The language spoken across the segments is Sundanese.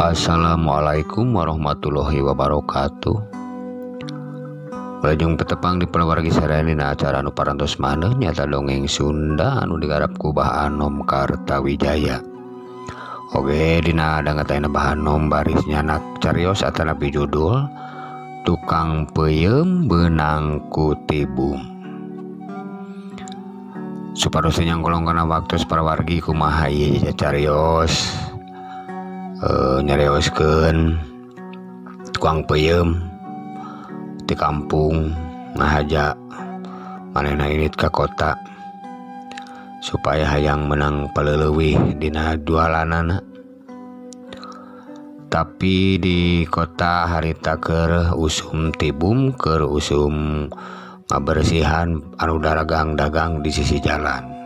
Assalamualaikum warahmatullahi wabarakatuh. Lajeng petepang di pelawargi sareng dina acara anu parantos maneh nyata dongeng Sunda anu digarap ku Bah Anom Kartawijaya. Oge dina dangetna Bah Anom baris nyanak carios atanapi judul Tukang Peuyeum Beunang ku Tibung. Supados nyangkolong kana waktu parawargi kumaha ieu carios nyareoskeun tukang peuyeum di kampung ngahaja manehna init ka kota supaya hayang menang paleleuwih dina jualanana. Tapi di kota harita keur usum tibum, keur usum ngabersihan anu dagang-dagang di sisi jalan.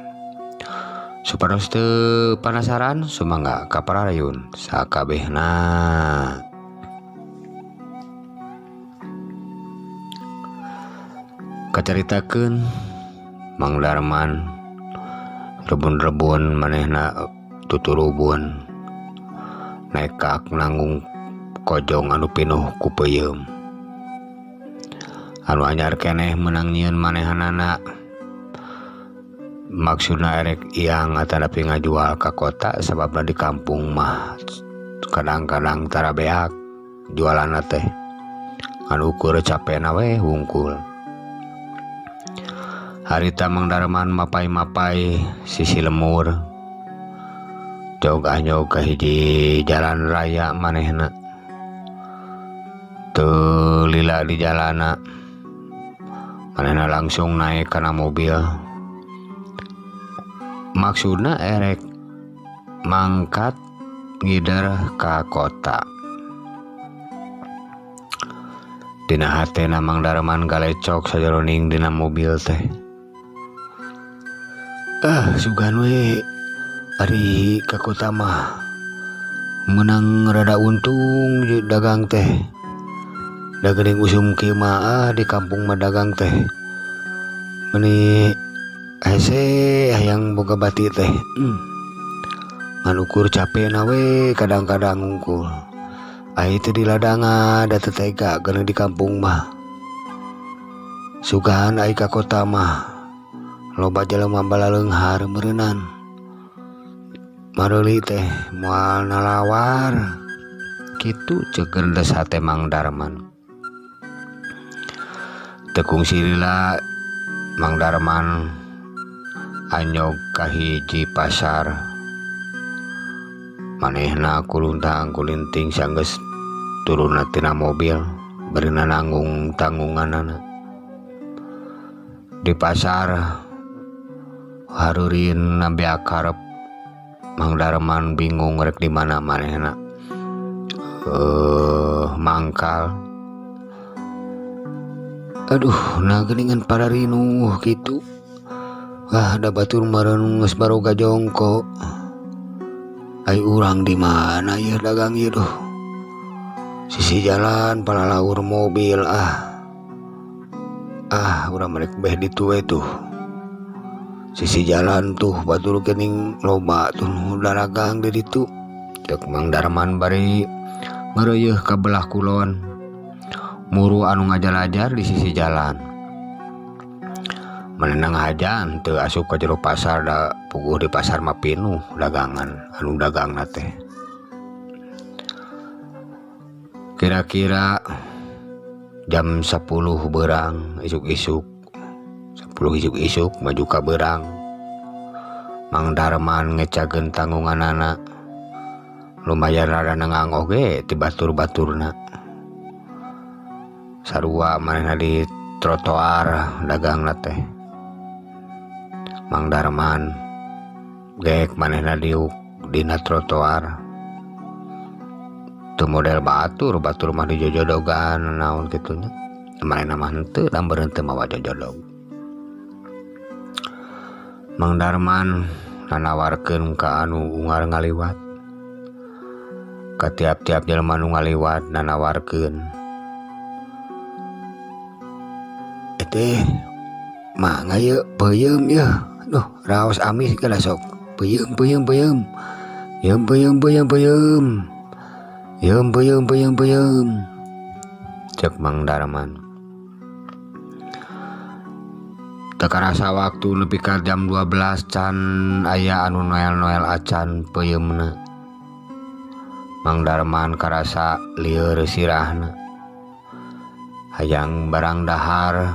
Supados teu panasaran sumangga kaparayun sakabehna. Kacaritakeun Mang Darman rebun-rebun manehna tuturubun nekak nanggung kojong anu pinuh ku peuyeum. Anu anyar keneh menang nyieun manehanana. Maksudna erek iang atanapi ngajual ka kota sababna di kampung mah kadang-kadang tara beak jualanna teh anu ukur capena we hungkul. Harita Mang Darman mapai-mapai sisi lemur jog-anyog ka hiji jalan raya manehna teu lila di jalana manehna langsung naik kana mobil. Maksudna erek mangkat ngider ka kota. Dina hatena Mang Darman galecok sajeroning dina mobil teh. Sugan we ari ka kota mah menang rada untung dagang teh. Da geuning usum kieu mah di kampung mah dagang teh. Meni hese hayang boga bati teh ngan ukur capena we kadang-kadang ngungkul ai teh di ladanga da teu tega geuna di kampung mah sugahan ai ka kota mah loba jelema balaleunghar meureunnan mareuli teh moal nalawar kitu ceuk geundes hate Mang Darman. Teu kungsi lila Mang Darman anyog ka hiji pasar manehna kuluntang kulinting sanggeus turunna tina mobil beurina nanggung tanggunganana. Di pasar harurin nambeak hareup Mang Darman bingung rek di mana manehna mangkal. Aduh nah geuningan pararinuh kitu. Wah, da batur meureun geus baroga jongko. Ai urang di mana ieu dagang ieu duh. Sisi jalan palalaur mobil urang merek beh ditu we tuh. Sisi jalan tuh batur geuning loba tuh dagang di ditu. Ceuk Mang Darman bari ngeureuyeuh ka belah kulon. Muru anu ngajalajar di sisi jalan. Manehna ngahajan teu asup ka jero pasar da puguh di pasar mah pinuh dagangan anu dagangna teh. Kira-kira jam 10 beurang isuk-isuk 10 isuk-isuk maju ka beurang Mang Darman ngecageun tanggunganana lumayan rada nengang oge ti batur-baturna. Sarua manehna di trotoar dagangna teh. Mang Darman gek manehna diuk dina trotoar teu model batur mah dijojodogan naon kitu nya manehna mah henteu lambereun teu mawa jojodog. Mang Darman nanawarkeun ka anu ungar ngaliwat ka tiap-tiap jelema anu ngaliwat nanawarkeun teh mah ngayeu peuyeum yeuh. Duh, raos amis kada sok. Peuyeum. Peuyeum cek Mang Darman. Teu karasa waktu nepi ka jam 12 can aya anu noel acan peuyeumna. Mang Darman karasa lieur sirahna. Hayang barang dahar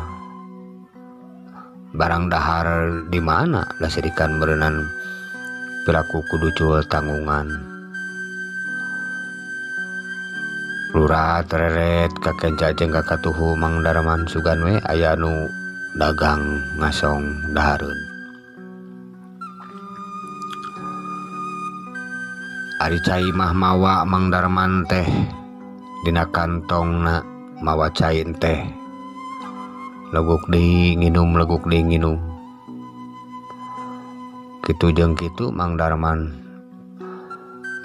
di mana lasirikan berenang perilaku kudu jual tanggungan. Lurah tereret kakenca jeung kakatuhu Mang Darman sugan we aya anu dagang ngasong dahareun. Ari cai mah mawa Mang Darman teh dina kantongna mawa cai teh leguk di nginum kitu jeung kitu Mang Darman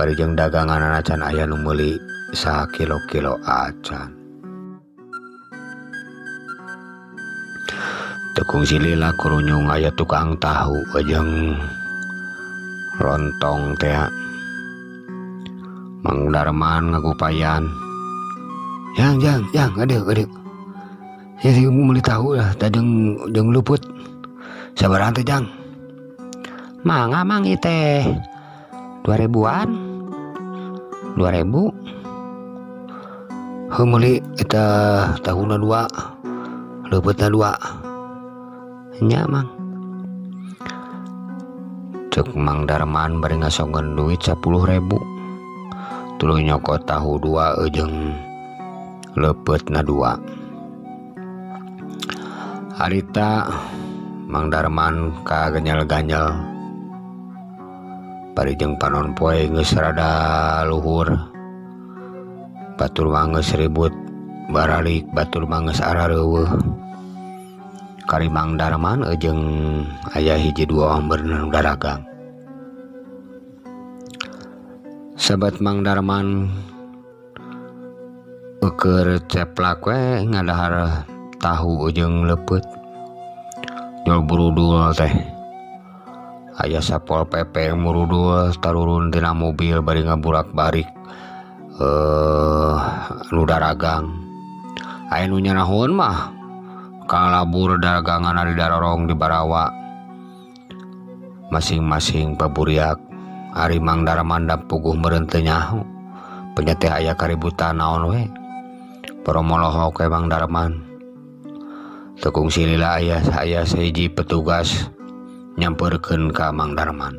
bari jeung dagangan acan aya nu meuli 1 kilo acan. Tekung silila kurunyung aya tukang tahu jeung lontong teh. Mang Darman ngagupayan, Yang, aduh. Ya sih meuli tahu lah, tadeng luput. Sabaraha teh Jang? Mangga mang ieu teh 2000-an. 2000. Heuh meuli eta tahunna 2, leuputna 2. Nya mang. Cek Mang Darman bari ngasongeun duit 10.000. Tuluy nyokot tahu 2 jeung leuputna 2. Harita Mang Darman kaganyel-ganyel bari jeung panon poe geus rada luhur. Batur mah geus ribut baralik, batur mah geus arareuweuh. Kari Mang Darman jeung aya hiji 2 ombeurna daragang. Sabat Mang Darman keur ceplak we ngadahar tahu jeung leuput. Nyol burudul teh. Aya Sapol PP murudul tarurun tina mobil bari ngaburak-barik anu daragang. Aya nu nyanahoun mah kalabur dagangan di darorong di Barawa. Masing-masing paburiak. Ari Mang Darman da puguh meureun teu nyaho. Penyateh aya kaributan naon we. Paromolohok we Mang Darman. Tekung silila aya sahiji petugas nyampeurkeun ka Mang Darman.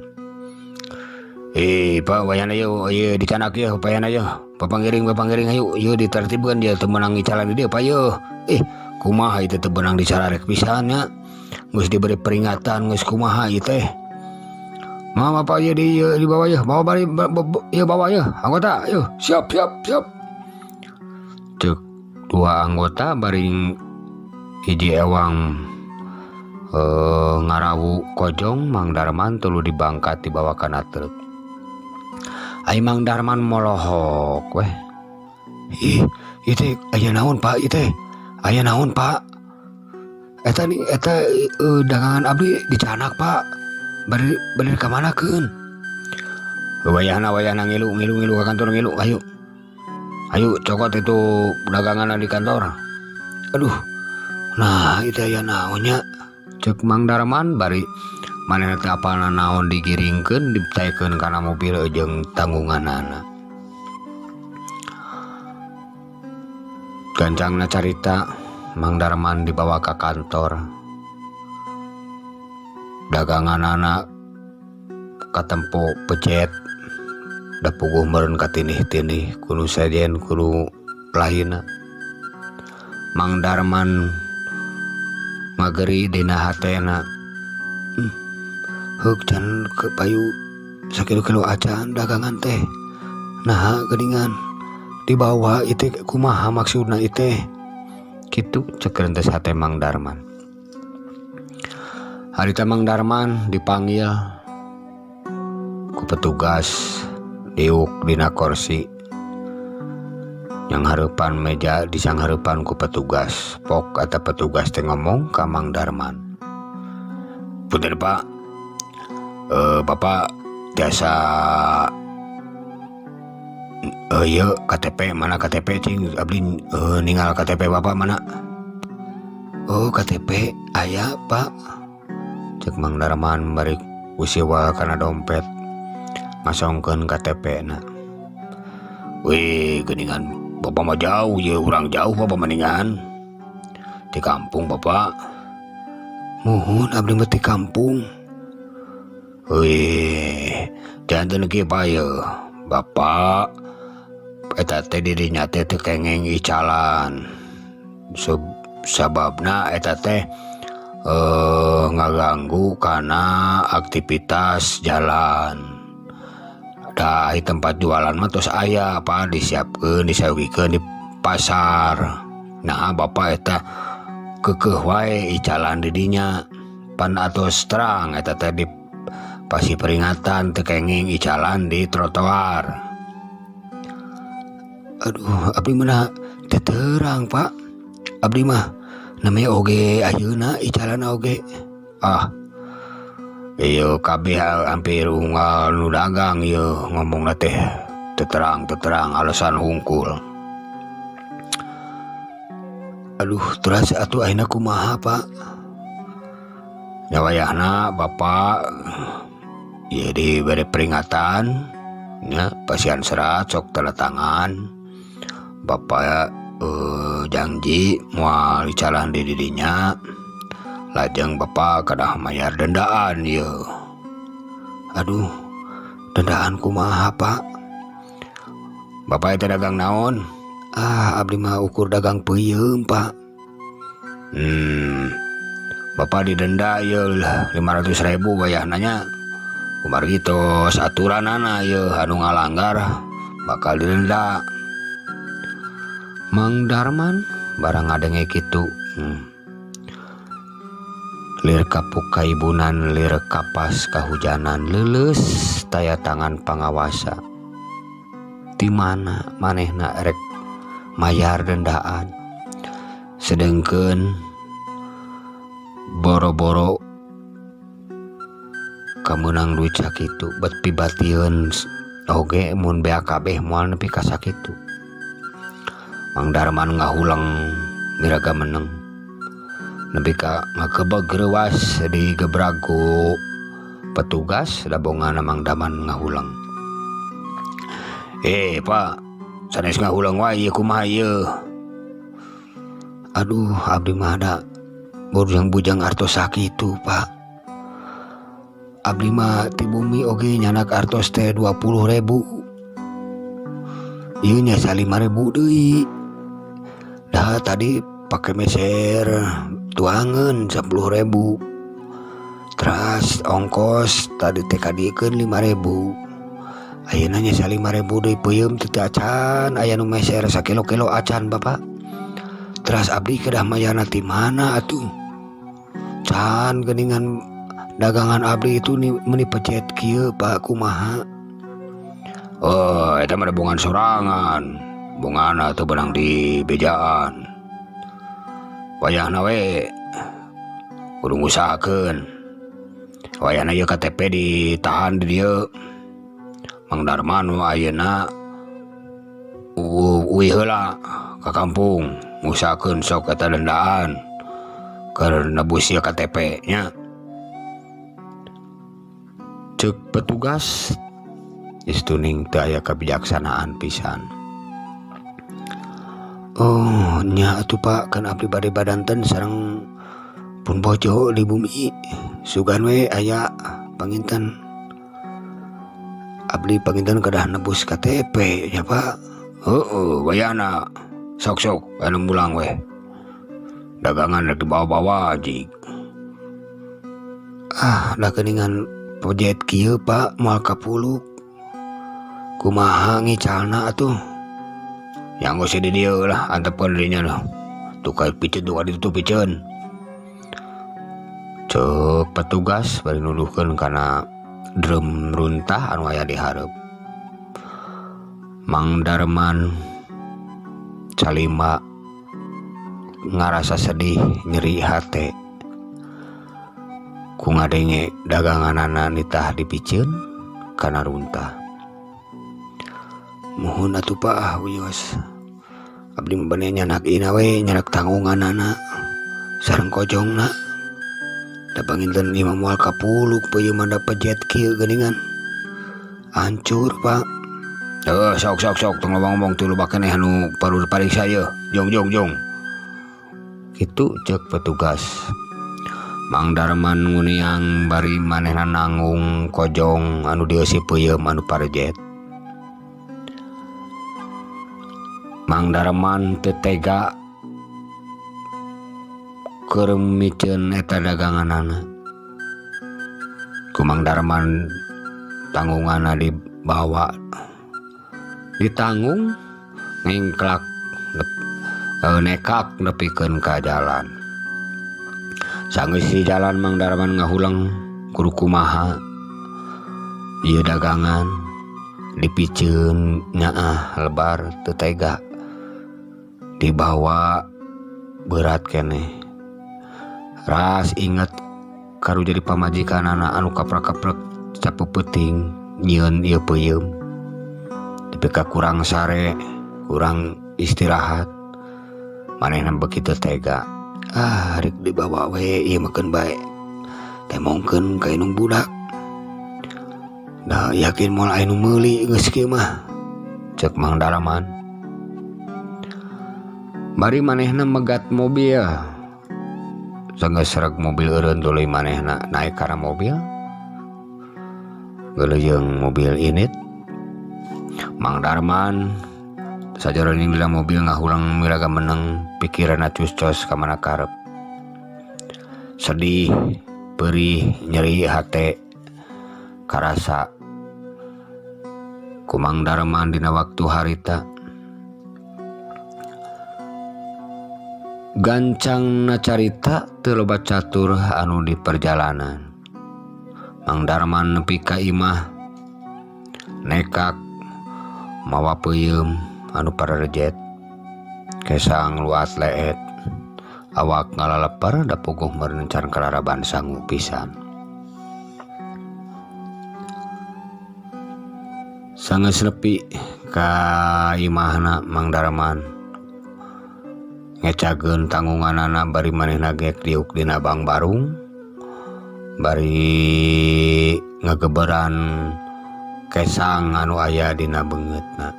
Pak wayana yeuh ieu dicanak yeuh payana yeuh. Papanggiring ayo ieu ditertibkeun dia teu meunang dicalan di dieu pa yeuh. Kumaha ieu teu beunang dicararek pisan nya. Geus diberi peringatan geus kumaha ieu teh. Mama Pak ieu di bawah yeuh. Bawa bari ieu bawa yeuh. Anggota yeuh. Siap. Cek 2 anggota bari hiji ewang ngarawu kojong Mang Darman tulu dibangkat dibawa kana truk. Ai Mang Darman molohok weh. Ieu teh aya naon Pak ieu teh? Aya naon Pak? Eta dagangan abdi dicanak Pak. Bari ka manakeun? Wayahna ngilu ka kantor ngilu ayo. Ayo cokot itu dagangan di kantor. Aduh. Nah, itu aya naonnya? Cek Mang Darman bari manehna teh apalna naon digiringkeun ditaekeun kana mobil jeung tanggunganana. Gancangna carita Mang Darman dibawa ke kantor. Daganganana katempo pecet da puguh meureun katinih-tinih kudu sejen kudu lahina. Mang Darman mageri dina hatena. Heuk can ke payu 1 kilo acan dagangan teh. Nah geuningan dibawa itu kumaha maksudna itu kitu cekeun teh hate Mang Darman. Harita Mang Darman dipanggil ku petugas diuk dina kursi yang hareupan meja disanghareupan ku petugas. Pok kata petugas teh ngomong ka Mang Darman, punten Pak, Bapak jasa Iya KTP mana KTP cing abdi ninggal KTP bapak mana. Oh KTP aya pak, cek Mang Darman bari usiwa karena dompet ngasongkeun KTP na. Wih geningan bapak mah jauh ya, urang jauh bapak mendingan di kampung bapak. Muhun abdi mah di kampung. Wih janten kieu ya bapak eta teh dirinya teh teu kengeng icalan sababna eta teh ngaganggu karena aktivitas jalan. Da tempat jualan mah tos aya apa disiapkeun disawikeun di pasar. Nah bapak eta keukeuh wae icalan di dinya pan atos terang eta teh di pasi peringatan teu kenging icalan di trotoar. Aduh abdi mana teu terang pak, abdi mah namanya oge ayeuna icalan oge. Iyo kabeh hampir unggal nu dagang ieu ngomongna teh teu terang alasan hungkul. Aduh terus atuh ayeuna kumaha pak? Nyawayahna bapak ieu diberi peringatan nya pasian serat sok tanda tangan. Bapak janji moal icalan di didinya, lajeng bapak kadah mayar dendaan ya. Aduh dendaan kumaha pak? Bapak itu dagang naon? Abdi mah ukur dagang peuyeum pak. Bapak didenda ya 500.000 bayahnanya. Kumar gitu aturanana ya anu ngalanggar bakal didenda. Mang Darman barang ngadenge kitu. Lir kapuk kaibunan lir kapas kahujanan leuleus taya tangan pangawasa. Di mana manehna rek mayar dendaan. Sedengkeun boro-boro kamunang duit sakitu bet pibatieun oge mun bea kabeh moal nepi ka sakitu. Mang Darman ngahulang miraga meneng nepi ka ngakebeg reuas digebrag ku petugas dabongan Mang Darman ngahulang. Pak sanes ngahulang wae kumaha ieu? Aduh abdi mah da bujang artos sakitu pak. Abdi mah ti bumi oge nyanak artos teh 20.000. Ieu nya 5.000 deui. Dah tadi pakai meser tuangan 10.000. Terus ongkos tadi teh kadiekeun 5.000. Ayeuna nya 5.000 deui peuyeum teu acan aya nu meser sakilo-kilo acan bapak. Terus abdi kedah mayarna ti mana atuh? Can geuningan dagangan abdi itu meuni pecet kieu pak kumaha? Oh eta mah bongan sorangan. Bungana teu benang di bejaan. Wayahna we kudu ngusahakeun. Wayahna ieu KTP ditahan di dieu. Mang Darman ayeuna uwi heula ka kampung ngusahakeun sok eta dendaan keur nebus ieu KTP nya. Ceuk petugas istuning teu aya kabijaksanaan pisan. Oh nya atuh pak kan abdi bade badanten sareng pun bojo di bumi sugan we aya panginten. Abdi panginten kedah nebus KTP nya pak. Wayana sok anu mulang we dagangan rek dibawa-bawa jig. Da geuningan projet kieu pak moal kapuluk kumaha ngicalna atuh? Yang usah di dia lah antepkeun dinya lah. Tukar piceun tukar ditutup piceun. Ceuk petugas bari nuduhkeun kana drum runtah anu aya di hareup. Mang Darman calima ngarasa sedih nyeri hate ku ngadenge daganganana nitah dipiceun kana runtah. Mohon atuh Pak wios. Abdi mabane nyanak ina we nyanak tanggunganana sareng kojongna. Da panginten imam moal kapuluk peuyeum manda pejet kieu geuningan. Hancur Pak. Sok tong ngomong tuluy bakeneh anu perlu dipariksa ieu. Jong. Kitu ceuk petugas. Mang Darman nguniang bari manehna nanggung kojong anu dieusi peuyeum anu parejet. Mang Darman teu tega keur miceun eta daganganana. Ku Mang Darman tanggunganna dibawa ditanggung ngengklak nekak nepikeun ka jalan. Sanggeus di jalan Mang Darman ngahulang kudu kumaha ieu dagangan dipiceun nyaah lebar teu tega dibawa berat keneh. Ras inget karu jadi pamajikanana anu kaprak-kaprek capeuting nyieun ieu peuyeum. Tapi kurang sare, kurang istirahat. Manehna begitu tega. Rek dibawa we ieu makeun bae. Temongkeun ka inung budak. Da yakin moal aya nu meuli geus kieu mah. Ceuk Mang Darman. Bari manehna megat mobil. Sanggeus sreg mobil eureun tuluy manehna naik kana mobil. Geuleung mobil init. Mang Darman sajaroning di dalam mobil ngahulang miraga meneng pikiranna cus-cos ka mana karep. Sedih, perih, nyeri hate karasa ku Mang Darman dina waktu harita. Gancangna carita teu loba catur anu di perjalanan. Mang Darman nepi ka imah nekak mawa peuyeum anu parejet kesang luat leet awak ngalalepar da puguh meureun can kalaraban sangu pisan. Sanggeus nepi ka imahna Mang Darman ngecageun tanggunganana bari manehna gek diuk dina Bang Barung bari ngageberan kesang anu aya dina beungeutna.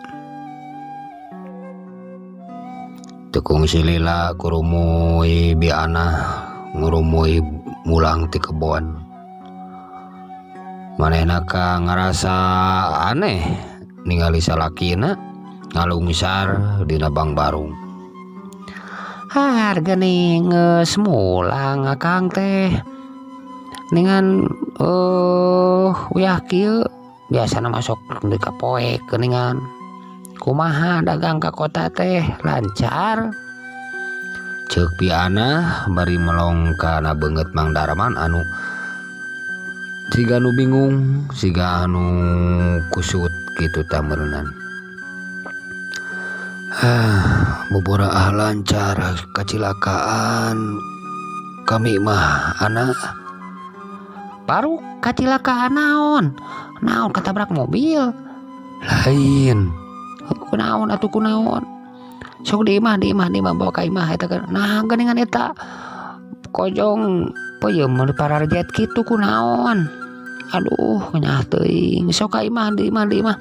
Tukung silila kurumui biana ngurumui mulang ti kebon. Manehna ka ngarasa aneh ningali salakina ngalungsar dina Bang Barung. Harga ning geus mulang akang teh. Ningan uyah kieu biasana masuk di kapoe geuningan. Kumaha dagang ka kota teh lancar? Ceuk piana bari melong kana beungeut Mang Darman anu siga anu bingung, siga anu kusut kitu tah meureunnan. Bubura lancar kacilakaan kami mah anak baru kacilakaan naon katabrak mobil lain kunaon atuh kunaon sok di imah bawa ka imah eta nah geuningan eta kojong peuyeum di pararejet kitu kunaon aduh nyah teuing sok ka imah di imah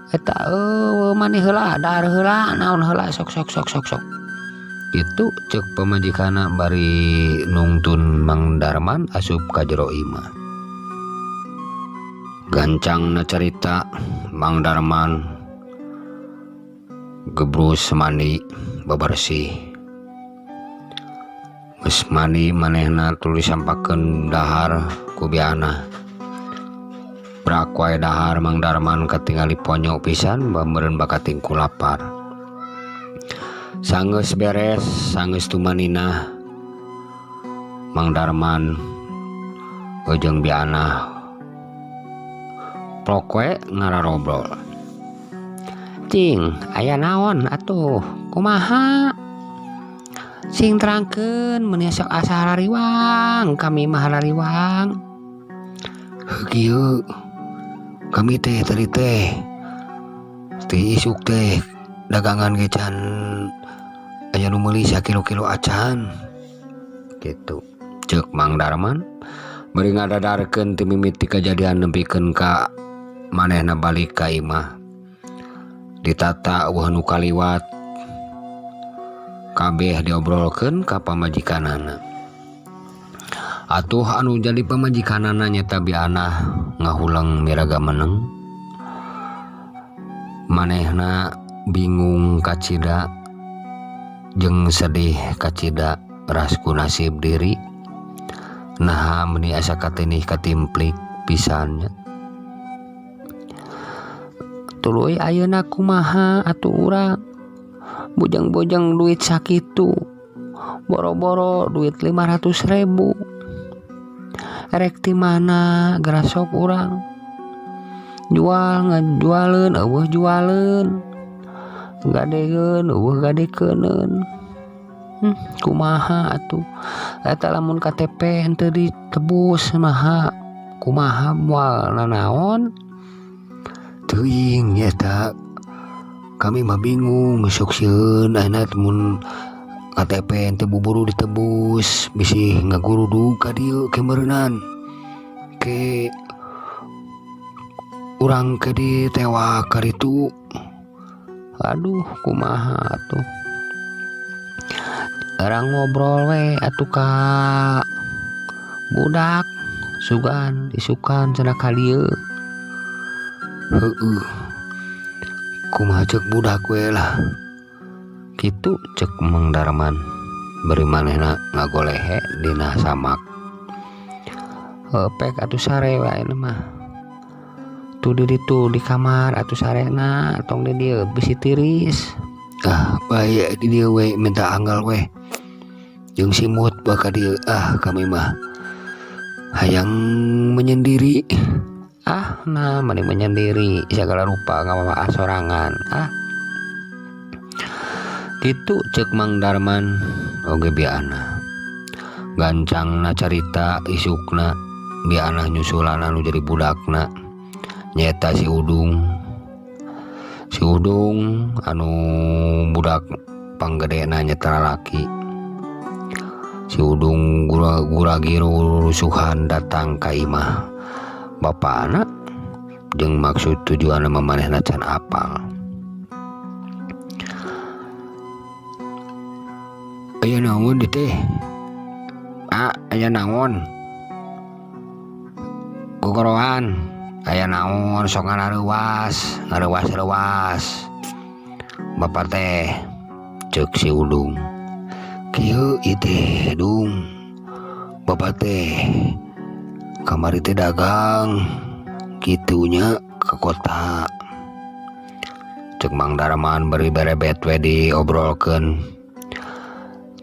eta maneh heula dar heula naon heula sok itu ceuk pamajikanna bari nungtun Mang Darman asup ka jero imah. Gancangna carita Mang Darman gebrus mandi babersih. Geus mandi manehna tuluy sampakeun dahar ku biana. Brak wae dahar Mang Darman katingali ponyo pisan bameureun bakating ku lapar. Sanggeus beres, sanggeus tumanina Mang Darman jeung biana prok we ngararobrol. Cing, aya naon atuh? Kumaha? Sing terangkeun mun sok asa rariwang, kami mah rariwang. Kieu kami teh tadi teh ti isuk teh dagangan gecan aya nu meuli sakilo-kilo acan gitu ceuk Mang Darman bari ngadadarkeun ti mimiti kajadian nempikeun ka manehna balik ka imah ditata eueuh nu kaliwat kabeh diobrolkeun ka pamajikanana. Atuh anu jadi pamajikanana nyata biana ngahulang miraga meneng manehna bingung kacida jeung sedih kacida rasku nasib diri nah meni asa katenih katimplik pisannya tuluy ayeuna kumaha atuh urang bujang-bujang duit sakitu boro-boro duit 500.000 erek ti mana geura sok urang jual ngajualeun eueuh jualeun gadegeun eueuh gadekeuneun kumaha atuh eta lamun KTP henteu ditebus maha kumaha moal nanaon teuing nyata kami mah bingung sok sieun ayeuna mun KTP henteu buburu ditebus bisi ngagurudug ka dieu ke meureunnan ke urang ke ditewak ka ditu aduh kumaha atuh orang ngobrol we atuh ka budak sugan isukan cenah ka dieu heueuh kumaha ceuk budak we lah kitu cek Mang Darman beri manehna ngagolehe dina samak pek atuh sare wae mah tu di ditu di kamar atuh sarena tong di dieu bisi tiris bae di dieu we minta anggal we jeung simut baka dieu kami mah hayang menyendiri nah mani menyendiri segala rupa ngapa sorangan gitu cek Mang Darman oge biana gancangna carita isukna biana nyusulan anu jadi budakna nyeta si Udung anu budak panggedena nyeta lalaki si Udung gura-giru rusuhan datang ka imah bapana jeung maksud tujuan memanehna can apal aya naon di teh aya naon gogorohan aya naon sok ngarewas bapak teh ceuk si Udung kieu ieu teh Dung bapak teh kamari teh dagang kitunya ke kota cek Mang Darman beri berebet we diobrolkeun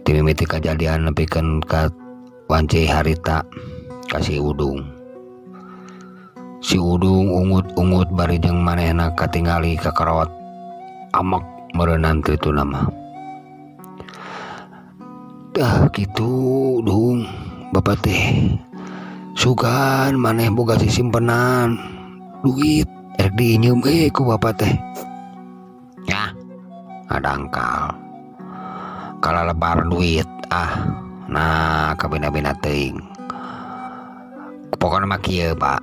ti mimiti kajadian nepikeun ka wanci harita ka si Udung ungut bari jeung manehna katingali ka karawat amek meureunnan kitu nama kitu Dung bapak teh sugan maneh boga simpenan duit erek diinyeum ku bapak teh ya adangkal kala lebar duit nah kabina-bina teuing pokona mah kieu Pak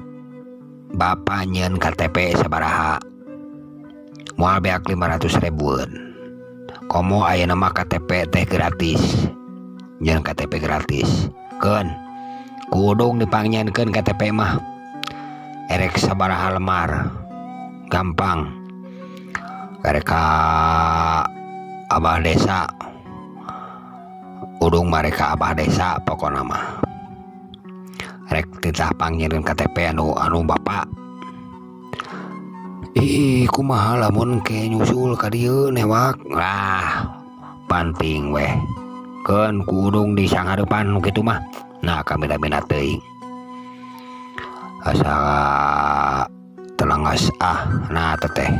bapak nyeun KTP sabaraha moal beak 500.000 komo ayeuna mah KTP teh gratis nyeun KTP gratis keun kudung dipangnyeunkeun KTP mah erek sabaraha lemar gampang erek ka abah desa Udung mereka abah desa pokona mah rek titah panggieun KTP anu bapak kumaha lamun ke nyusul ka dieu newak panting weh keun ku Udung di sanghareupan nu kitu mah nah kamina-mina teuing asa telangas nah teteh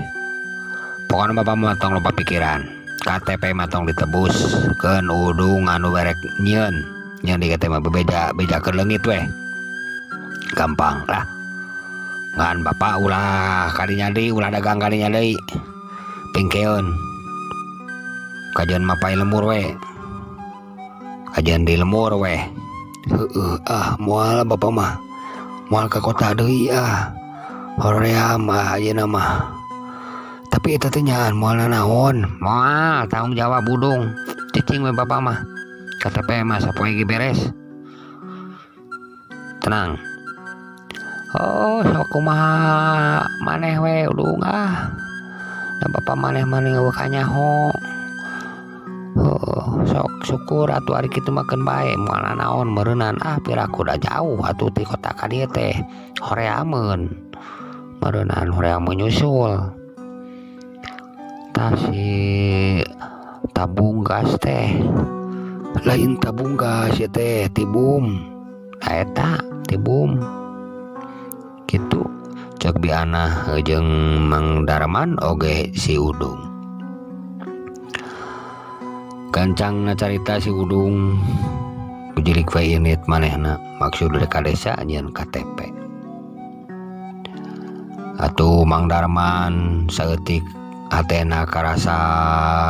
pokona bapak mah tong loba pikiran KTP matong ditebus keun Udung anu berek nyeun di KTP mah beda ke leungit weh gampang lah ngan bapak ulah kadinya deui ulah dagang kadinya deui pengkeun kajian mapai lemur we kajian di lemur we moal bapak mah moal ke kota deui hoream ayeuna mah tapi eta teh nyaan moal naon moal tanggung jawab budung cicing we bapak mah KTP mah sapoe ge beres tenang sok kumaha maneh we udung da bapak maneh ngeueuh ho sok syukur atuh ari kitu makeun bae moal naon meureunnan piraku da jauh atuh ti kota ka dieu teh horeameun meureunnan horeameun nyusul tah si tabung gas teh lain tabung gas ya teh tibum eta tibum gitu cek biana jeung Mang Darman oge si Udung gancang carita si Udung kujilik we unit manehna maksud ka desa nyeun KTP atuh Mang Darman saeutik hatena karasa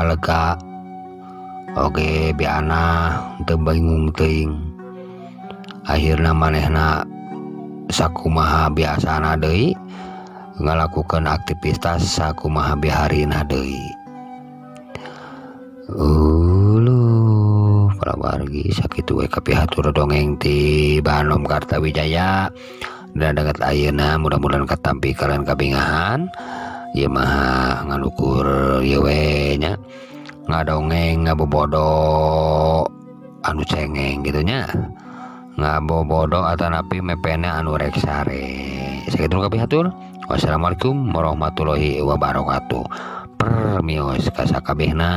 lega oge biana teu bingung teuing akhirna manehna sakumaha biasana deui ngalakukeun aktivitas sakumaha biharina deui parawargi sakitu we kapihatur dongeng ti Banom Kartawijaya dan dekat ayeuna mudah-mudahan katampi kalian kabingahan ieu mah ngalukur ieu we nya ngadongeng ngabobodo anu cengeng gitu nya ngabobodo atanapi mepene anu rek sare sakitu kapihatur wassalamualaikum warahmatullahi wabarakatuh permios ka sakabehna.